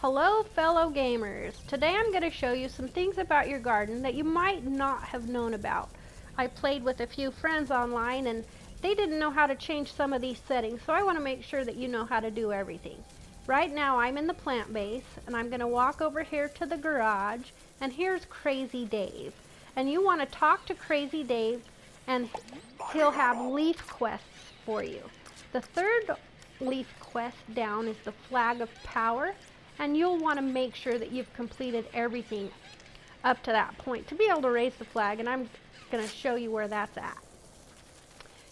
Hello fellow gamers! Today I'm going to show you some things about your garden that you might not have known about. I played with a few friends online and they didn't know how to change some of these settings, so I want to make sure that you know how to do everything. Right now I'm in the plant base and I'm going to walk over here to the garage, and here's Crazy Dave. And you want to talk to Crazy Dave and he'll have leaf quests for you. The third leaf quest down is the Flag of Power. And you'll want to make sure that you've completed everything up to that point to be able to raise the flag, and I'm going to show you where that's at.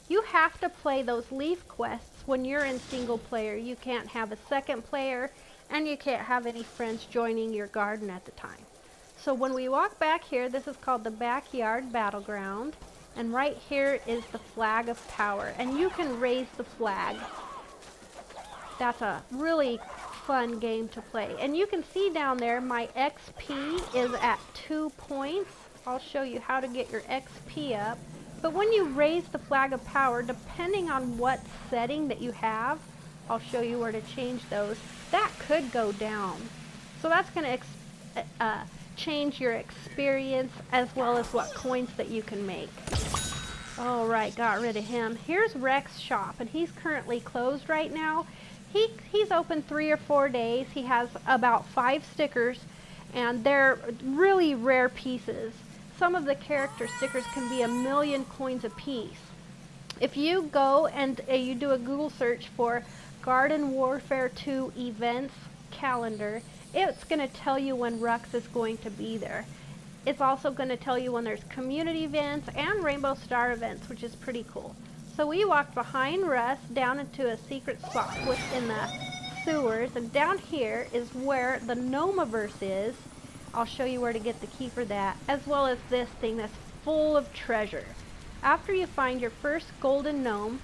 You have to play those leaf quests when you're in single player. You can't have a second player, and you can't have any friends joining your garden at the time. So when we walk back here, this is called the Backyard Battleground, and right here is the Flag of Power, and you can raise the flag. That's a really fun game to play. And you can see down there my XP is at 2 points. I'll show you how to get your XP up. But when you raise the Flag of Power, depending on what setting that you have, I'll show you where to change those, that could go down. So that's going to change your experience as well as what coins that you can make. Alright, got rid of him. Here's Rex's shop, and he's currently closed right now. He's open 3 or 4 days. He has about 5 stickers, and they're really rare pieces. Some of the character stickers can be 1,000,000 coins a piece. If you go and you do a Google search for Garden Warfare 2 events calendar, it's going to tell you when Rux is going to be there. It's also going to tell you when there's community events and Rainbow Star events, which is pretty cool. So we walked behind Russ down into a secret spot within the sewers, and down here is where the Gnomeverse is. I'll show you where to get the key for that, as well as this thing that's full of treasure. After you find your first golden gnome,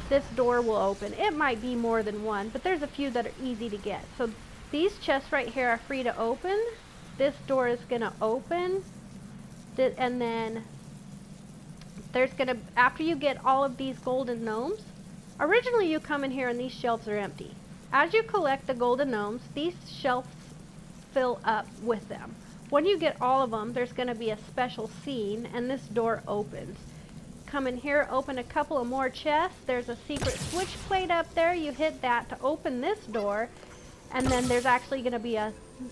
this door will open. It might be more than one, but there's a few that are easy to get. So these chests right here are free to open. This door is going to open, and then there's going to, after you get all of these golden gnomes, originally you come in here and these shelves are empty. As you collect the golden gnomes, these shelves fill up with them. When you get all of them, there's going to be a special scene, and this door opens. Come in here, open a couple of more chests. There's a secret switch plate up there. You hit that to open this door, and then there's actually going to be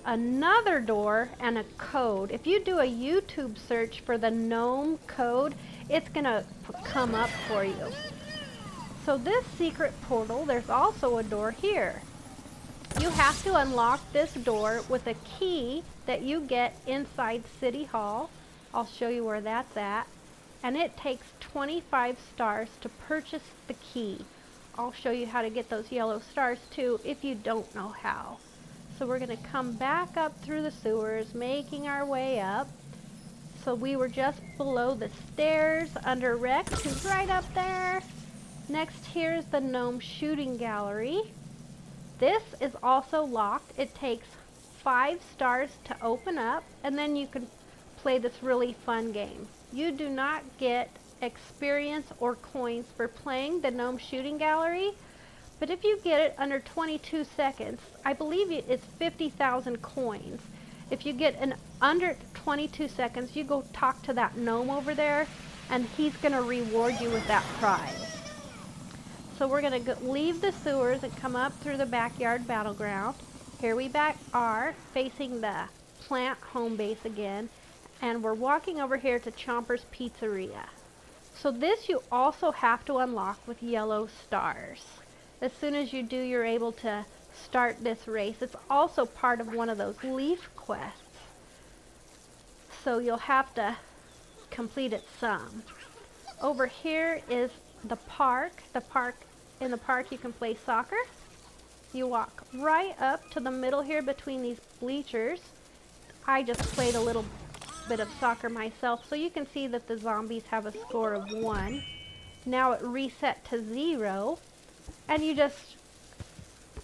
another door and a code. If you do a YouTube search for the gnome code, it's going to come up for you. So this secret portal, there's also a door here. You have to unlock this door with a key that you get inside City Hall. I'll show you where that's at. And it takes 25 stars to purchase the key. I'll show you how to get those yellow stars too if you don't know how. So we're going to come back up through the sewers, making our way up. So we were just below the stairs under Rex, who's right up there. Next, here's the gnome shooting gallery. This is also locked. It takes 5 stars to open up, and then you can play this really fun game. You do not get experience or coins for playing the gnome shooting gallery, but if you get it under 22 seconds, I believe it's 50,000 coins. If you get an under 22 seconds, you go talk to that gnome over there, and he's going to reward you with that prize. So we're going to leave the sewers and come up through the Backyard Battleground. Here we are facing the plant home base again, and we're walking over here to Chomper's Pizzeria. So this you also have to unlock with yellow stars. As soon as you do, you're able to start this race. It's also part of one of those leaf quests. So you'll have to complete it some. Over here is the park. In the park you can play soccer. You walk right up to the middle here between these bleachers. I just played a little bit of soccer myself, so you can see that the zombies have a score of 1. Now it reset to 0, and you just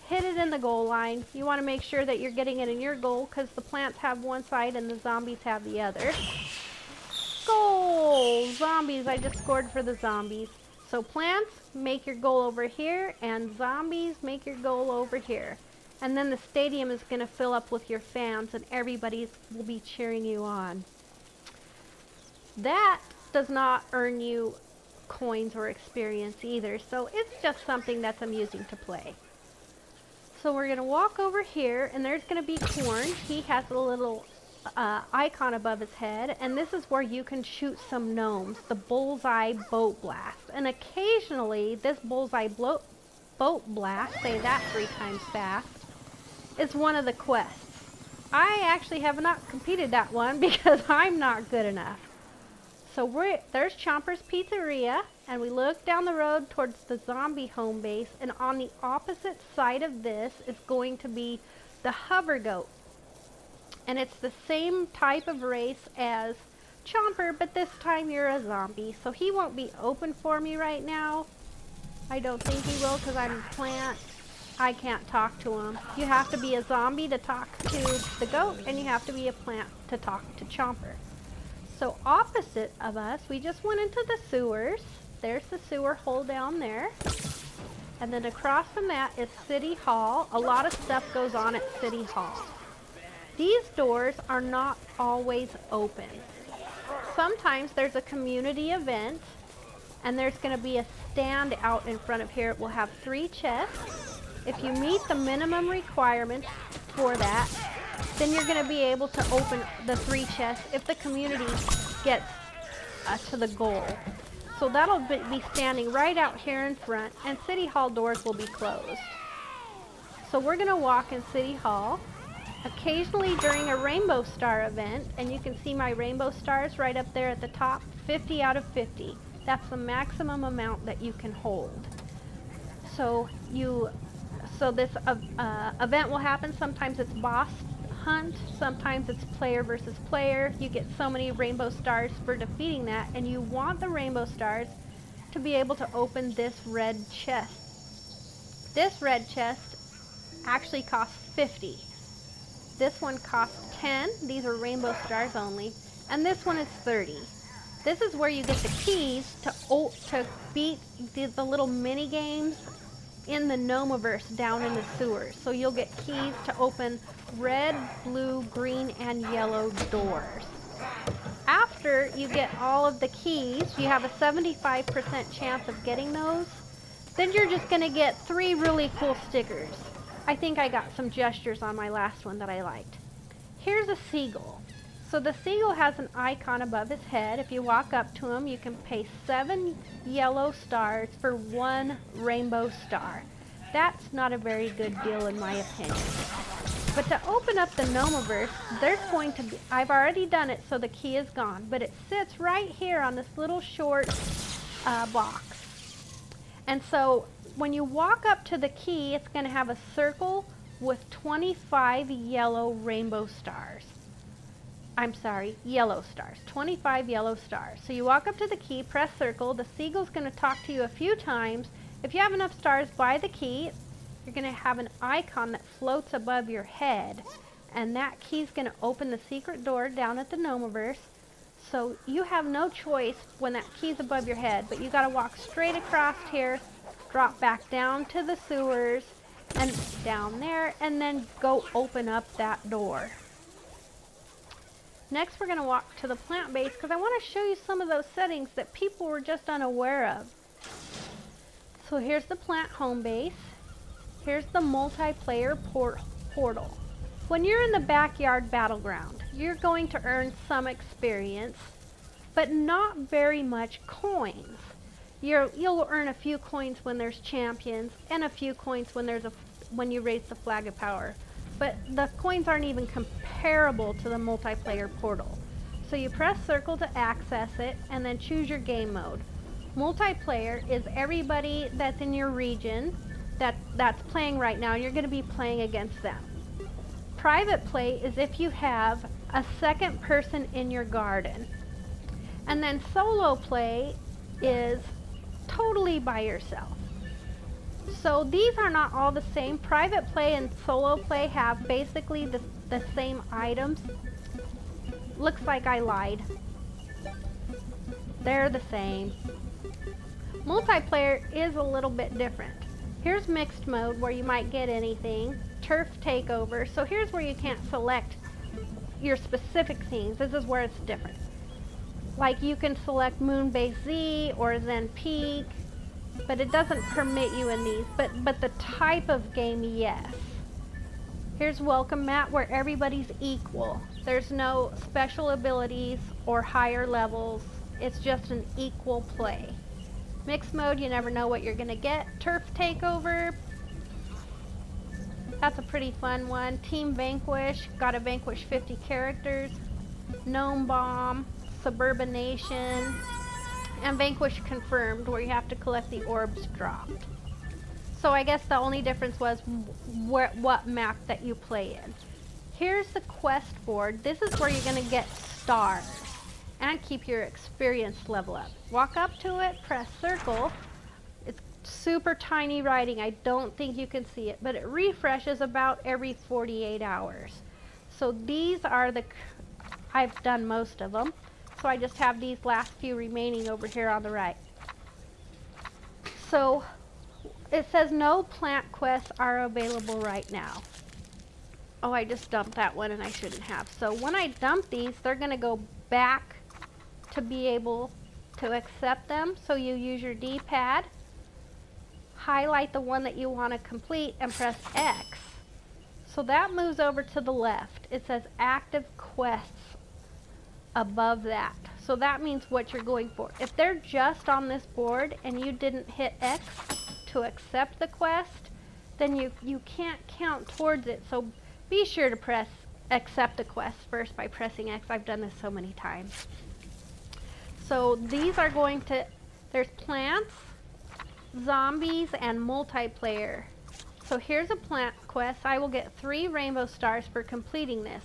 hit it in the goal line. You want to make sure that you're getting it in your goal, because the plants have one side and the zombies have the other. Goal! Zombies! I just scored for the zombies. So plants, make your goal over here, and zombies, make your goal over here. And then the stadium is going to fill up with your fans and everybody will be cheering you on. That does not earn you coins or experience either, so it's just something that's amusing to play. So we're going to walk over here, and there's going to be Corn. He has a little icon above his head, and this is where you can shoot some gnomes, the bullseye boat blast. And occasionally, this bullseye boat blast, say that 3 times fast, is one of the quests. I actually have not completed that one because I'm not good enough. So there's Chomper's Pizzeria, and we look down the road towards the zombie home base, and on the opposite side of this is going to be the hover goat. And it's the same type of race as Chomper, but this time you're a zombie, so he won't be open for me right now. I don't think he will because I'm a plant. I can't talk to him. You have to be a zombie to talk to the goat, and you have to be a plant to talk to Chomper. So opposite of us, we just went into the sewers. There's the sewer hole down there. And then across from that is City Hall. A lot of stuff goes on at City Hall. These doors are not always open. Sometimes there's a community event, and there's going to be a stand out in front of here. It will have 3 chests. If you meet the minimum requirements for that, then you're going to be able to open the 3 chests if the community gets to the goal. So that'll be standing right out here in front, and City Hall doors will be closed. So we're going to walk in City Hall. Occasionally during a Rainbow Star event, and you can see my Rainbow Stars right up there at the top, 50 out of 50. That's the maximum amount that you can hold. So this event will happen. Sometimes it's boss hunt, sometimes it's player versus player. You get so many Rainbow Stars for defeating that, and you want the Rainbow Stars to be able to open this red chest. This red chest actually costs 50. This one costs 10. These are Rainbow Stars only. And this one is 30. This is where you get the keys to beat the little mini games in the Gnomeverse down in the sewers. So you'll get keys to open red, blue, green, and yellow doors. After you get all of the keys, you have a 75% chance of getting those. Then you're just going to get 3 really cool stickers. I think I got some gestures on my last one that I liked. Here's a seagull. So the seagull has an icon above his head. If you walk up to him, you can pay 7 yellow stars for 1 rainbow star. That's not a very good deal in my opinion. But to open up the Gnomeverse, there's going to be, I've already done it so the key is gone, but it sits right here on this little short box. And so when you walk up to the key, it's going to have a circle with 25 yellow rainbow stars. I'm sorry, yellow stars. 25 yellow stars. So you walk up to the key, press circle. The seagull's going to talk to you a few times. If you have enough stars by the key, you're going to have an icon that floats above your head. And that key's going to open the secret door down at the Gnomeverse. So you have no choice when that key's above your head, but you got to walk straight across here, drop back down to the sewers and down there, and then go open up that door. Next we're going to walk to the plant base because I want to show you some of those settings that people were just unaware of. So here's the plant home base. Here's the multiplayer portal. When you're in the backyard battleground, you're going to earn some experience, but not very much coins. You'll earn a few coins when there's champions, and a few coins when you raise the flag of power. But the coins aren't even comparable to the multiplayer portal. So you press circle to access it, and then choose your game mode. Multiplayer is everybody that's in your region that's playing right now, and you're going to be playing against them. Private play is if you have a second person in your garden. And then solo play is totally by yourself. So these are not all the same. Private play and solo play have basically the same items. Looks like I lied. They're the same. Multiplayer is a little bit different. Here's mixed mode where you might get anything. turf takeover. So here's where you can't select your specific scenes. This is where it's different. Like you can select Moonbase Z or Zen Peak, but it doesn't permit you in these. But the type of game, yes. Here's Welcome Mat, where everybody's equal. There's no special abilities or higher levels. It's just an equal play. Mixed mode, you never know what you're gonna get. Turf Takeover, that's a pretty fun one. Team Vanquish, gotta vanquish 50 characters. Gnome Bomb, Suburbanation, and Vanquish Confirmed, where you have to collect the orbs dropped. So I guess the only difference was what map that you play in. Here's the quest board. This is where you're gonna get stars and keep your experience level up. Walk up to it, press circle. It's super tiny writing. I don't think you can see it, but it refreshes about every 48 hours. So these are I've done most of them. So I just have these last few remaining over here on the right. So it says no plant quests are available right now. Oh, I just dumped that one and I shouldn't have. So when I dump these, they're gonna go back to be able to accept them. So you use your D-pad, highlight the one that you want to complete and press X. So that moves over to the left. It says active quests above that. So that means what you're going for. If they're just on this board and you didn't hit X to accept the quest, then you can't count towards it. So be sure to press accept the quest first by pressing X. I've done this so many times. So these are going to, there's plants, zombies, and multiplayer. So here's a plant quest. I will get 3 rainbow stars for completing this.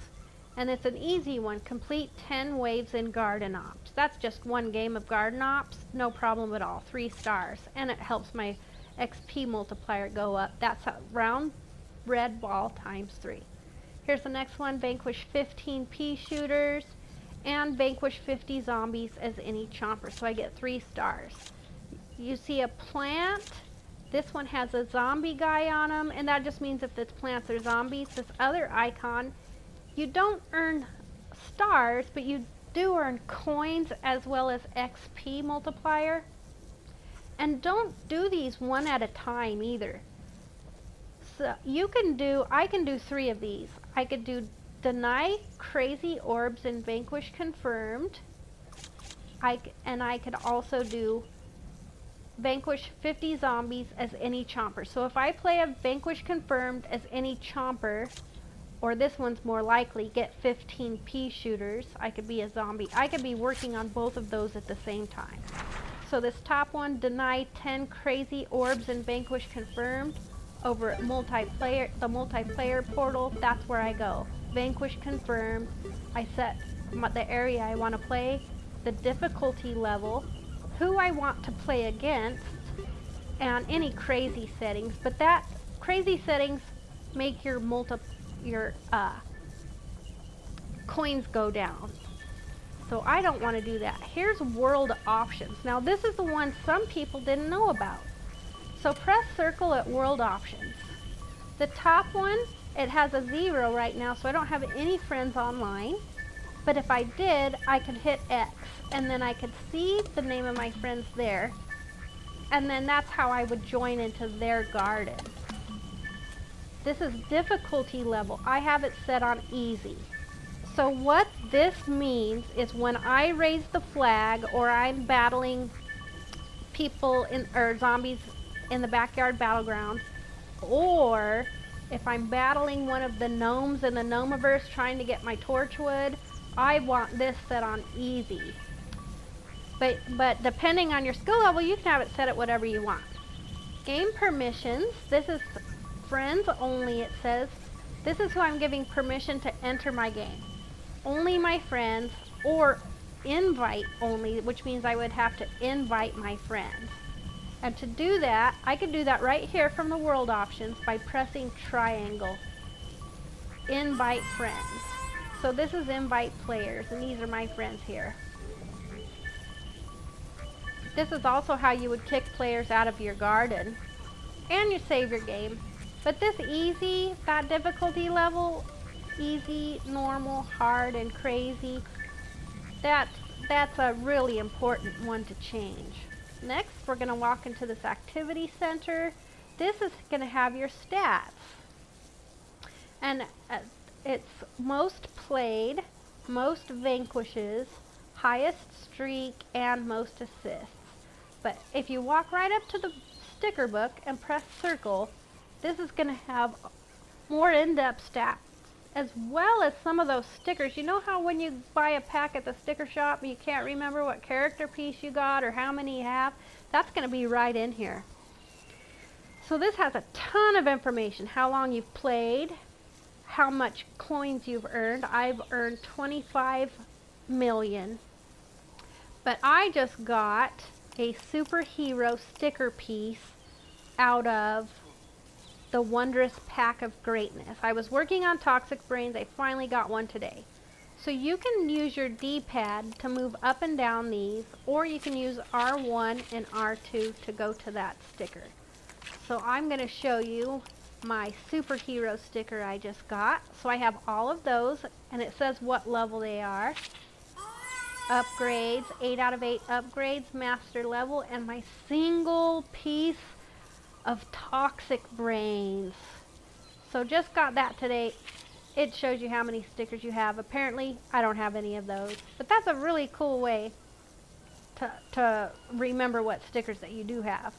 And it's an easy one. Complete 10 waves in Garden Ops. That's just one game of Garden Ops. No problem at all. 3 stars. And it helps my XP multiplier go up. That's a round red ball times 3. Here's the next one. Vanquish 15 pea shooters and vanquish 50 zombies as any chomper. So I get 3 stars. You see a plant. This one has a zombie guy on them, and that just means if it's plants or zombies. This other icon, you don't earn stars, but you do earn coins as well as XP multiplier. And don't do these one at a time either. So I can do 3 of these. I could do deny crazy orbs and vanquish confirmed. And I could also do vanquish 50 zombies as any chomper. So if I play a vanquish confirmed as any chomper, or this one's more likely, get 15 pea shooters, I could be a zombie. I could be working on both of those at the same time. So this top one, deny 10 crazy orbs and vanquish confirmed, over at multiplayer, the multiplayer portal, that's where I go. Vanquish confirmed. I set the area I want to play, the difficulty level, who I want to play against, and any crazy settings. But that crazy settings make your coins go down. So I don't want to do that. Here's world options. Now this is the one some people didn't know about. So press circle at world options. The top one, it has a 0 right now, so I don't have any friends online. But if I did, I could hit X, and then I could see the name of my friends there. And then that's how I would join into their garden. This is difficulty level. I have it set on easy. So what this means is when I raise the flag, or I'm battling people or zombies in the backyard battleground, or if I'm battling one of the gnomes in the Gnomiverse trying to get my torchwood, I want this set on easy. But depending on your skill level, you can have it set at whatever you want. Game permissions. This is friends only, it says. This is who I'm giving permission to enter my game. Only my friends, or invite only, which means I would have to invite my friends. And to do that, I can do that right here from the world options by pressing triangle. Invite friends. So this is invite players, and these are my friends here. This is also how you would kick players out of your garden. And you save your game. But this easy, that difficulty level, easy, normal, hard, and crazy, that's a really important one to change. Next, we're going to walk into this activity center. This is going to have your stats. And it's most played, most vanquishes, highest streak, and most assists. But if you walk right up to the sticker book and press circle, this is going to have more in-depth stats, as well as some of those stickers. You know how when you buy a pack at the sticker shop, you can't remember what character piece you got or how many you have? That's going to be right in here. So this has a ton of information. How long you've played, how much coins you've earned. I've earned 25 million. But I just got a superhero sticker piece out of the Wondrous Pack of Greatness. I was working on Toxic Brains. I finally got one today. So you can use your D-pad to move up and down these, or you can use R1 and R2 to go to that sticker. So I'm going to show you my superhero sticker I just got. So I have all of those, and it says what level they are. Upgrades, 8 out of 8 upgrades, master level, and my single piece of Toxic Brains. So just got that today. It shows you how many stickers you have. Apparently, I don't have any of those. But that's a really cool way to remember what stickers that you do have.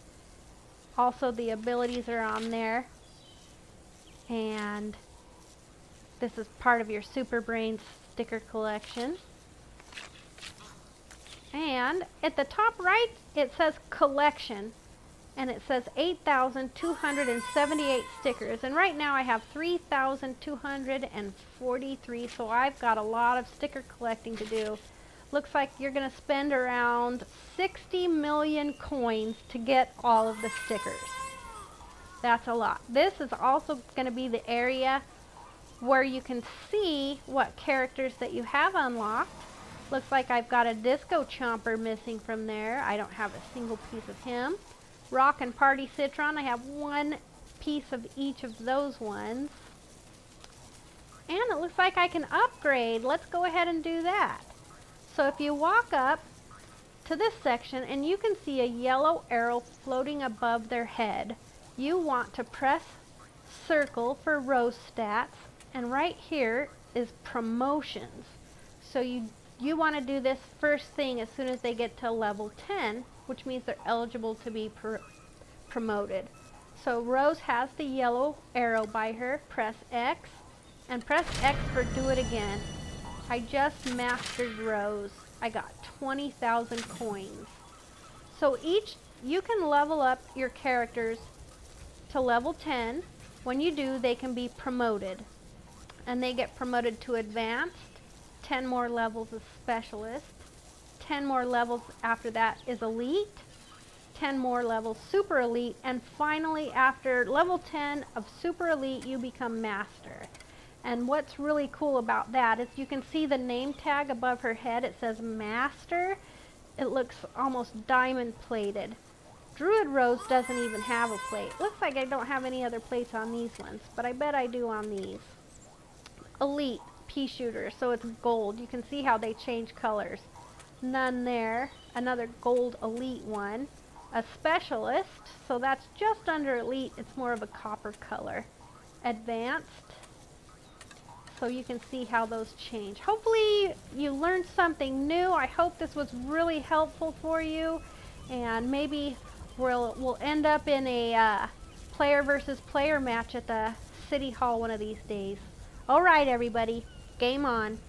Also, the abilities are on there. And this is part of your Super Brains sticker collection. And at the top right, it says collection. And it says 8,278 stickers. And right now I have 3,243. So I've got a lot of sticker collecting to do. Looks like you're going to spend around 60 million coins to get all of the stickers. That's a lot. This is also going to be the area where you can see what characters that you have unlocked. Looks like I've got a Disco Chomper missing from there. I don't have a single piece of him. Rock and Party Citron, I have one piece of each of those ones. And it looks like I can upgrade. Let's go ahead and do that. So if you walk up to this section and you can see a yellow arrow floating above their head, you want to press circle for Rose stats, and right here is promotions. So you want to do this first thing as soon as they get to level 10, which means they're eligible to be promoted. So Rose has the yellow arrow by her. Press X, and press X for do it again. I just mastered Rose. I got 20,000 coins. So you can level up your characters to level 10. When you do, they can be promoted. And they get promoted to advanced. 10 more levels of specialist. 10 more levels after that is elite. 10 more levels super elite. And finally, after level 10 of super elite, you become master. And what's really cool about that is you can see the name tag above her head. It says master. It looks almost diamond plated. Druid Rose doesn't even have a plate. Looks like I don't have any other plates on these ones, but I bet I do on these. Elite pea shooter, so it's gold. You can see how they change colors. None there. Another gold elite one. A specialist, so that's just under elite. It's more of a copper color. Advanced. So you can see how those change. Hopefully you learned something new. I hope this was really helpful for you, and maybe we'll end up in a player versus player match at the City Hall one of these days. All right, everybody, game on.